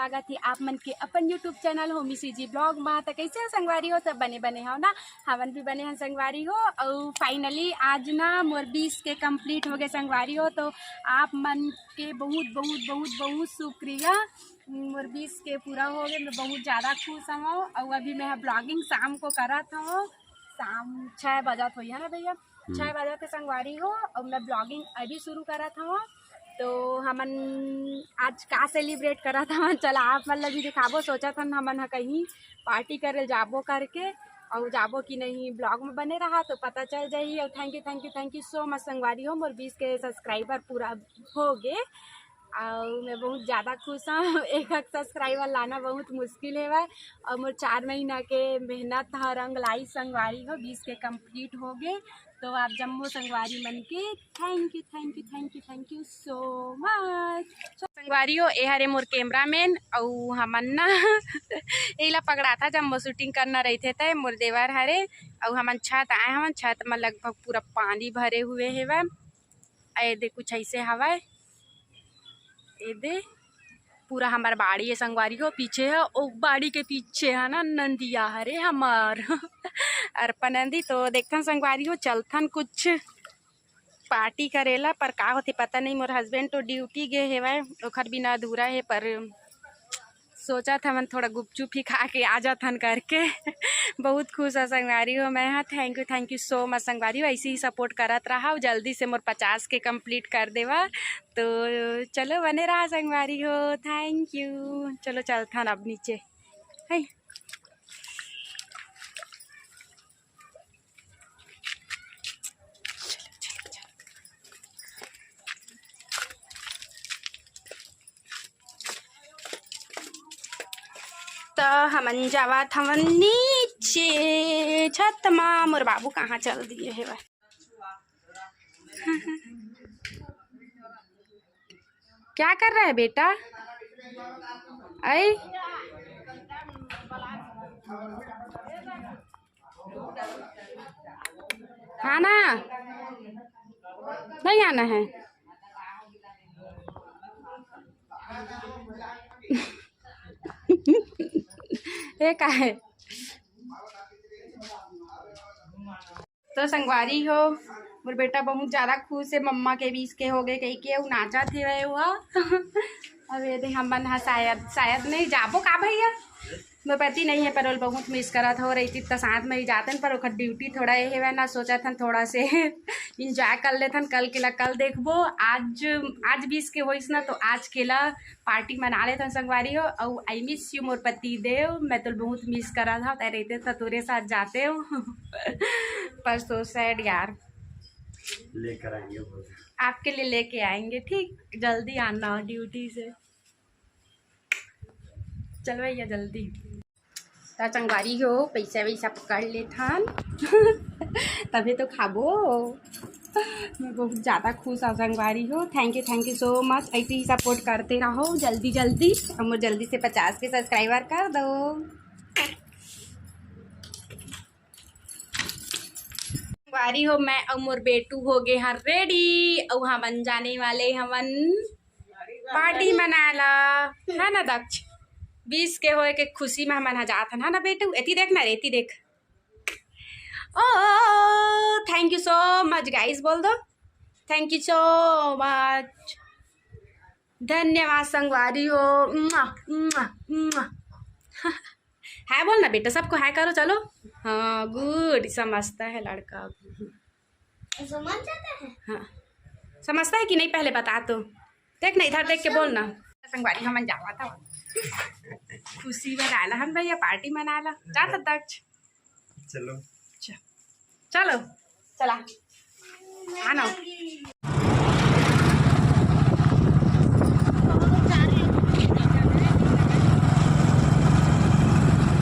स्वागत है आप मन के अपन यूट्यूब चैनल होमी सीजी ब्लॉग में। तो कैसे हो संगवारी हो, सब बने बने हो ना, हमन भी बने हैं संगवारी हो। और फाइनली आज ना मोर 20 के कंप्लीट हो गए संगवारी हो। तो आप मन के बहुत बहुत बहुत बहुत शुक्रिया, मोर 20 के पूरा हो गए। मैं बहुत ज़्यादा खुश हूँ। और अभी मैं ब्लॉगिंग शाम को करा था, शाम 6 बजा हुई है ना भैया, 6 बजे के संगवारी हो। और मैं ब्लॉगिंग अभी शुरू करा था। तो हमन आज का सेलिब्रेट करा था, चला आप मतलब भी दिखाबो। सोचा था हमन कहीं पार्टी करे जाबो करके, और जाबो कि नहीं ब्लॉग में बने रहा तो पता चल जाइए। और थैंक यू सो मच संगवारी हो, मोर 20 के सब्सक्राइबर पूरा हो गए। और मैं बहुत ज़्यादा खुश हूँ। एक सब्सक्राइबर लाना बहुत मुश्किल है, और मोर 4 महीना के मेहनत हा रंग लाई संगवारी हो, 20 के कंप्लीट हो गए। तो आप जम्मू संगवारी मन के थैंक यू सो मच। संगवारी हो ए हरे मोर कैमरा मैन, और हमन ना एला पकड़ा था जब शूटिंग करना रही थे तय मोर देवर हरे। और हमन छत आए, हमन छत में लगभग पूरा पानी भरे हुए है। ए दे कुछ ऐसे हवा, ए दे पूरा हमार बाड़ी है संगवारी हो, पीछे है ओ बाड़ी के पीछे है ना नंदिया हरे हमार अर्पा नंदी। तो देखथन संगवारी हो, चलथन कुछ पार्टी करेला, पर का होते पता नहीं। मोर हस्बैंड तो ड्यूटी गए हेवै, ओखर बिना अधूरा है। पर सोचा था मन थोड़ा गुपचुप ही खा के आ जाथन करके बहुत खुश है संगवारी हो मैं। हाँ थैंक यू सो मच संगवारी हो, ऐसे ही सपोर्ट करत रहा। जल्दी से मोर 50 के कंप्लीट कर देवा। तो चलो बने रहा संगवारी हो, थैंक यू। चलो चलथन अब नीचे है। तो हमन जावत हमन नीचे छत माँ। मोर बाबू कहाँ चल दिए है वह क्या कर रहा है बेटा? आई हाँ ना, नहीं आना है ये का है। तो संगवारी हो मोर बेटा बहुत ज़्यादा खुश है, मम्मा के 20 के हो गए कही के नाचा थे वह हुआ अब ये देख हमन हाँ शायद नहीं जाबो का भैया, मेरे पति नहीं है पर बहुत मिस करा था। रही तो साथ में ही जाते पर ओखर ड्यूटी थोड़ा ये है ना, सोचा था थोड़ा से इंजॉय कर लेथन। कल केला कल देखबो, आज 20 के होइस ना, तो आज केला पार्टी मना लेथन संगवारी हो। और आई मिस यू मोर पति देव, मैं तो बहुत मिस करा था, तय रहते तो तेरे साथ जाते हो पर सो सैड यार। लेकर आएंगे, आपके लिए लेके आएंगे, ठीक जल्दी आना ड्यूटी से। चलो भैया जल्दी। तो संगवारी हो पैसा वैसा पकड़ लेथन तभी तो खाबो। मैं बहुत ज़्यादा खुश हूँ संगवारी हो, थैंक यू सो मच। ऐसे ही सपोर्ट करते रहो जल्दी और जल्दी से 50 के सब्सक्राइबर कर दो। संगवारी हो मैं और मोर बेटू हो गए हैं रेडी, और हमन जाने वाले हमन पार्टी मनाला है ना दक्ष। 20 के होए के खुशी में हमन जात है ना बेटू। एती देख ना, रेती देख। Oh thank you so much guys, बोल दो थैंक यू सो मच, धन्यवाद संगवारी हो। हाय बोल ना बेटा, सबको हाय करो चलो। हाँ गुड, समझता है लड़का, समझ जाता है। हाँ समझता है कि नहीं पहले बता तो। देख ना इधर देख के बोल ना। संगवारी हमन जावा था खुशी मनाला हम भैया, पार्टी मनाला जाता दक्ष। चलो चलो चला आना।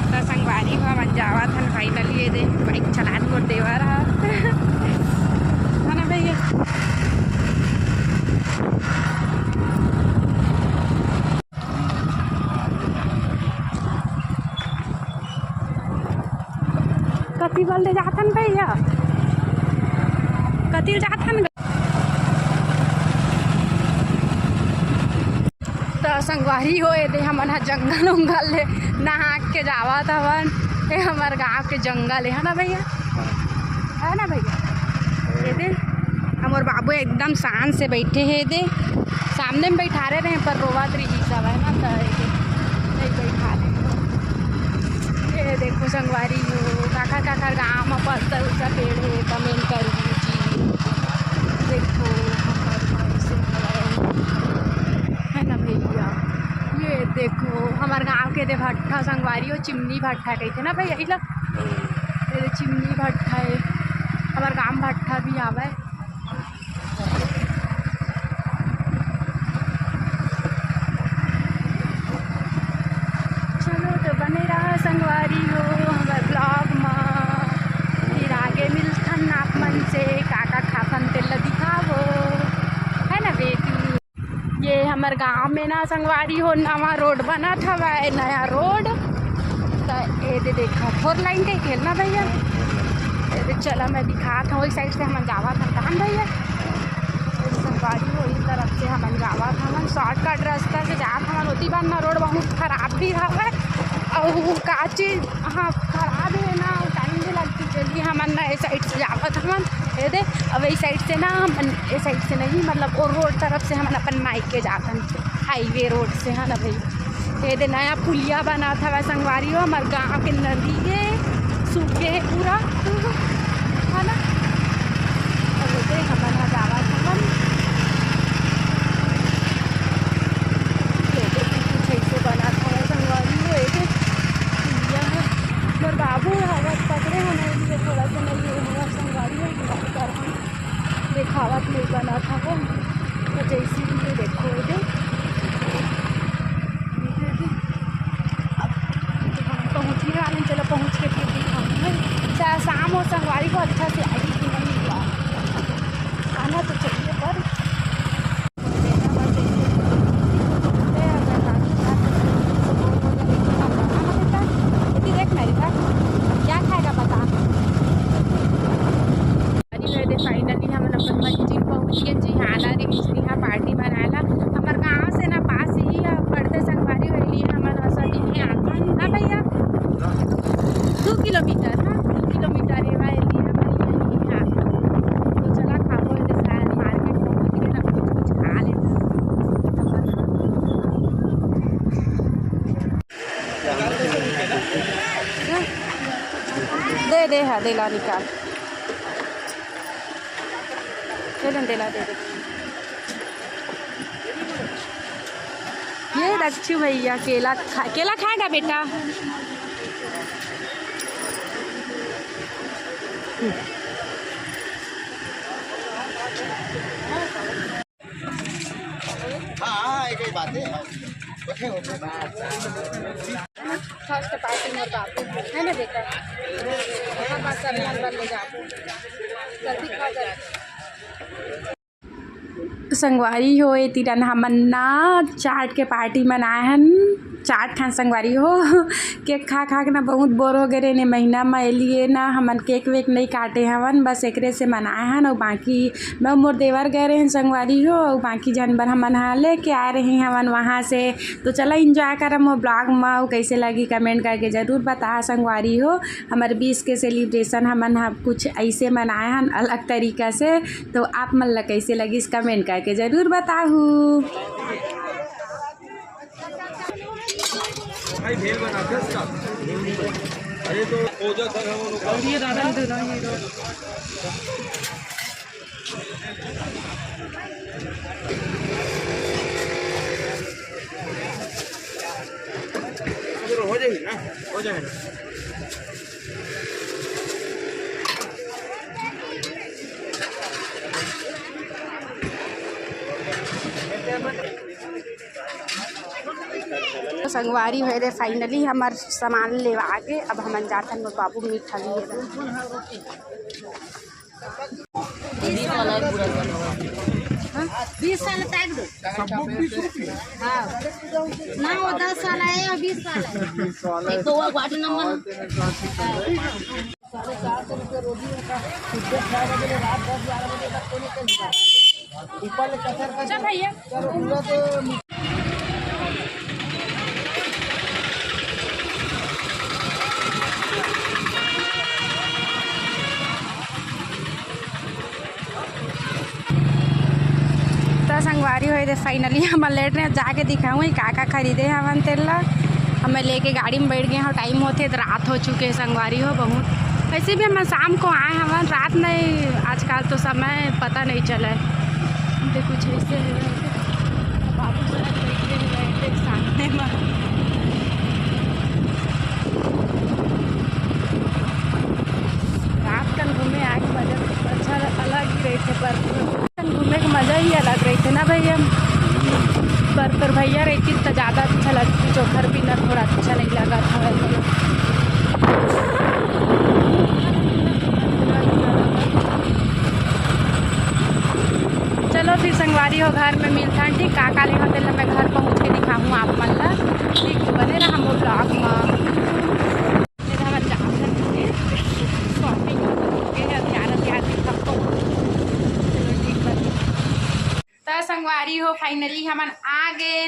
तो संगवारी को हम जावा था फाइनली, ये दे बाइक चलान को देवा रहा है ना भैया। कथी बोल दे जाथन भैया, कथी जाथन। तो संगवारी हो दे हमन जंगल उंगल ले नहा के जावत हवन। ये हमार गाँव के जंगल है ना भैया, है ना भैया। ये दे हमारे बाबू एकदम शान से बैठे हैं। दे सामने में बैठा रहे पर रोवत रही सब है ना, तो नहीं बैठा रहे। ये देखो संगवारी हो काखर काखर गाँव में पत्ता उसा पेड़ है, कमेंट कर दीजिए। देखो है ना भैया। ये देखो हमारे गाँव के दे भट्ठा संगवारी हो, चिमनी भट्ठा कहते ना भैया। ये चिमनी भट्ठा है, हमारे गाँव भट्ठा भी आवा है। चलो तो बने रहा संगवारी हो हमारे ब्लॉग में। फिर आगे मिलथन आप मन से काका खाथन तेल दिखावो, है ना बेटी। ये हमारे गांव में ना संगवारी हो नवा रोड बना था, नया रोड। तो ये देखा 4 लाइन के खेलना भैया। चला मैं दिखा था वही साइड से हम जावा था कहाँ भैया। संगवारी हो इस तरफ से हम जावा था, हम शॉर्टकट रास्ता से जात हमारे होती बार ना। रोड बहुत खराब भी रहा और का चीज़ हाँ खराब है ना, टाइम भी लगती जल्दी। हम ना इस साइड से जावत हम ये दे। अब इस साइड से ना हम इस साइड से नहीं, मतलब और रोड तरफ से हम अपन माइक के जातन हाईवे रोड से, है ना भाई। ये दे नया पुलिया बना था वह संगवारी हो हमारे गाँव के नदी के सूखे है पूरा, है ना। और ये हम जावा था हम कुछ ऐसे बना था वह संगवारी हो। मोर बाबू हवा पकड़े हमारे लिए थोड़ा सा नहीं हुआ संगवारी हो दिखावत नहीं बना था वो। तो जैसे ये देखो ये पहुँच ही वाले, चलो पहुँच के फिर दिखाऊंगे। शाम हो संगवारी को अच्छा से आई कि नहीं हुआ आना तो चाहिए पर देख मेरी बात क्या खाएगा बता। फाइनली हम अपन मंजिल पहुँच गए जी। हाला रिश्ती यहाँ पार्टी बनाला हमारे गाँव से ना पास ही पड़ते संगवारी वाली हमारा सभी आता है ना भैया। 2 किलोमीटर, हाँ 2 किलोमीटर है वाली हमारी यहाँ। तो चला खाओ शायद मार्केट पहुँच गए ना, कुछ खा लेते। दे दे हाँ देला निकाल देला दे दे। ये रखी भैया केला खाएगा बेटा। हाँ एक ही बात है। फर्स्ट पार्टी में बापू है ना बेटा, हाँ बस सब नंबर ले जाओ जल्दी खा जाए। संगवारी हो तिरन हमन ना चाट के पार्टी मनाए हन। चाट खान संगवारी हो केक खा खा के ना बहुत बोर हो गए ने महीना में लिए ना हमन केक वेक नहीं काटे हवन, बस एकरे से मनाए हन। और बाकी मैं मोर देवर गए रहे संगवारी हो और बाकी जानवर हमन हाँ लेके आए रहे हवन वहाँ से। तो चला इंजॉय करम वो ब्लॉग में, कैसे लगी कमेंट करके ज़रूर बता संगवारी हो। हमारे 20 के सेलिब्रेशन हमन कुछ ऐसे मनाए हन अलग तरीक़ा से। तो आप मन ला कैसे लगी इस कमेंट करके ज़रूर बताऊँ। भाई भेल बना दे इसका। अरे तो ओजा सर हम ये दादा दोनों हीरो हो जाएगी ना, हो जाएगा। संगवारी हुए रे फाइनली हमार सामान लेवा के अब हम जाते हैं बाबू मीठा लिए 20 साल तक दो हाँ ना वो 10 साल है और 20 साल है। एक तो वो वार्ड नंबर भैया संगवारी हो दे फाइनली हम लेट रहे जाके दिखाऊँ का खरीदे हवन तेल ला। हमें लेके गाड़ी में बैठ गए हैं, टाइम होते तो रात हो चुके संगवारी हो बहुत। वैसे भी हम शाम को आए हवन, रात नहीं आजकल तो समय पता नहीं चला है। कुछ ऐसे बाबू सड़क बैठे सामने में। रात कल घूमे आए मजा अच्छा अलग ही रहे थे, पर घूमने का मज़ा ही अलग रही थे ना भैया। पर भैया रहती तो ज़्यादा अच्छा लगती, चोखर भी ना थोड़ा अच्छा नहीं लगा था। चलो फिर संगवारी हो घर में मिलता है ठीक। काका ले होते मैं घर पहुँच के दिखाऊँ आप मन ला ठीक। तो बने रहा हम ब्लॉग में। संगवारी हो फाइनली हम आ गए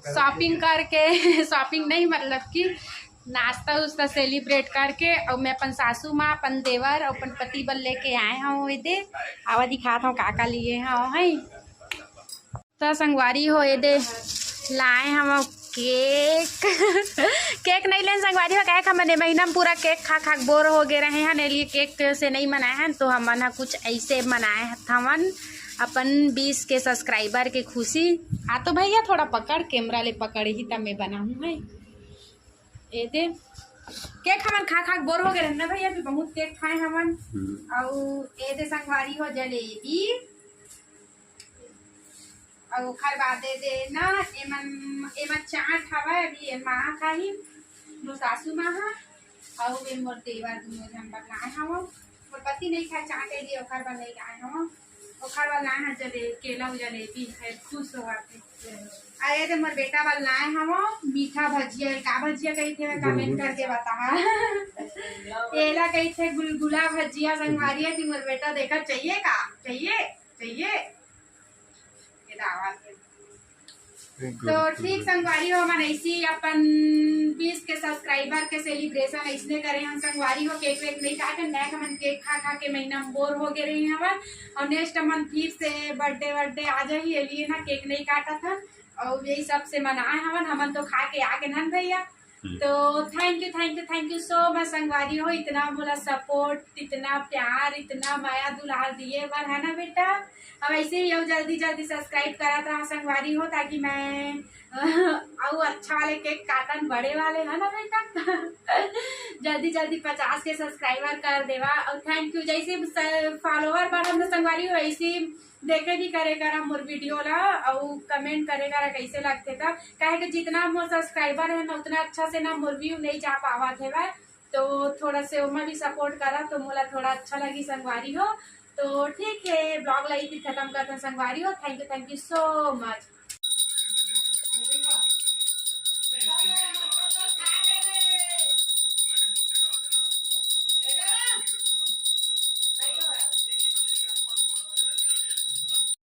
शॉपिंग करके। शॉपिंग नहीं मतलब कि नाश्ता उस्ता सेलिब्रेट करके। और मैं अपन सासू माँ, अपन देवर और अपन पति बल लेके आए हूँ। ये दे आवा दिखाता हूँ काका लिए हैं। तो संगवारी हो ये दे लाए हम केक। केक नहीं लें संगवारी हो, क्या हमने महीना में पूरा केक खा खा बोर हो गए रहे हैं। लिए केक से नहीं मनाए हैं, तो हम कुछ ऐसे बनाए हमन अपन 20 के सब्सक्राइबर के खुशी। आ तो भैया थोड़ा पकड़, कैमरा ले पकड़ ही तब मैं बनाऊँ है। ये दे केक हमन खा खा बोर हो गए ना भैया, भी बहुत केक खाए हमन। और ये दे संगवारी हो जलेबी। और खर बादे दे ना एमन चाट हवा अभी ए माँ खाही मोर सासू माँ हा। और वे मोर देवर दोनों जन बनाए हव। मोर पति नहीं खाए चाट लिए ओखर बन नहीं आए हव। ओखर वाला है जले केला जलेबी है, खुश हो आते। आए थे मोर बेटा वाला लाए हम मीठा भजिया। का भजिया कही थे कमेंट करके बता। केला कही थे गुलगुला भजिया संगवारी है। मोर बेटा देखा चाहिए का चाहिए चाहिए तो ठीक संगवारी हो। हम ऐसी अपन 20 के सब्सक्राइबर के सेलिब्रेशन ऐसे करें हम संगवारी हो। केक वेक नहीं काटे, नेक हम केक खा खा के महीना में बोर हो गए रही हमार। और नेक्स्ट मंथ फिर से बर्थडे आ जाइए, लिए ना केक नहीं काटा था। और यही सब से मनाए हमन तो खा के आके नन भैया। तो थैंक यू सो मच संगवारी हो। इतना बोला सपोर्ट, इतना प्यार, इतना माया दुलार दिए बार है ना बेटा। अब ऐसे ही जल्दी सब्सक्राइब करा था संगवारी हो, ताकि मैं और अच्छा वाले केक काटन बड़े वाले है ना बेटा। जल्दी 50 के सब्सक्राइबर कर देवा। और थैंक यू। जैसे फॉलोवर बढ़ा संगवारी हो ऐसी देखे भी करेगा मोर वीडियो ला। और कमेंट करेगा कैसे लगते था, कहे कि जितना मोर सब्सक्राइबर है ना उतना अच्छा से ना मोर व्यू नहीं जा पावा थे भाई। तो थोड़ा से उमा भी सपोर्ट करा तो मोला थोड़ा अच्छा लगी संगवारी हो। तो ठीक है ब्लॉग लाई खत्म करते संगवारी हो। Thank you so much.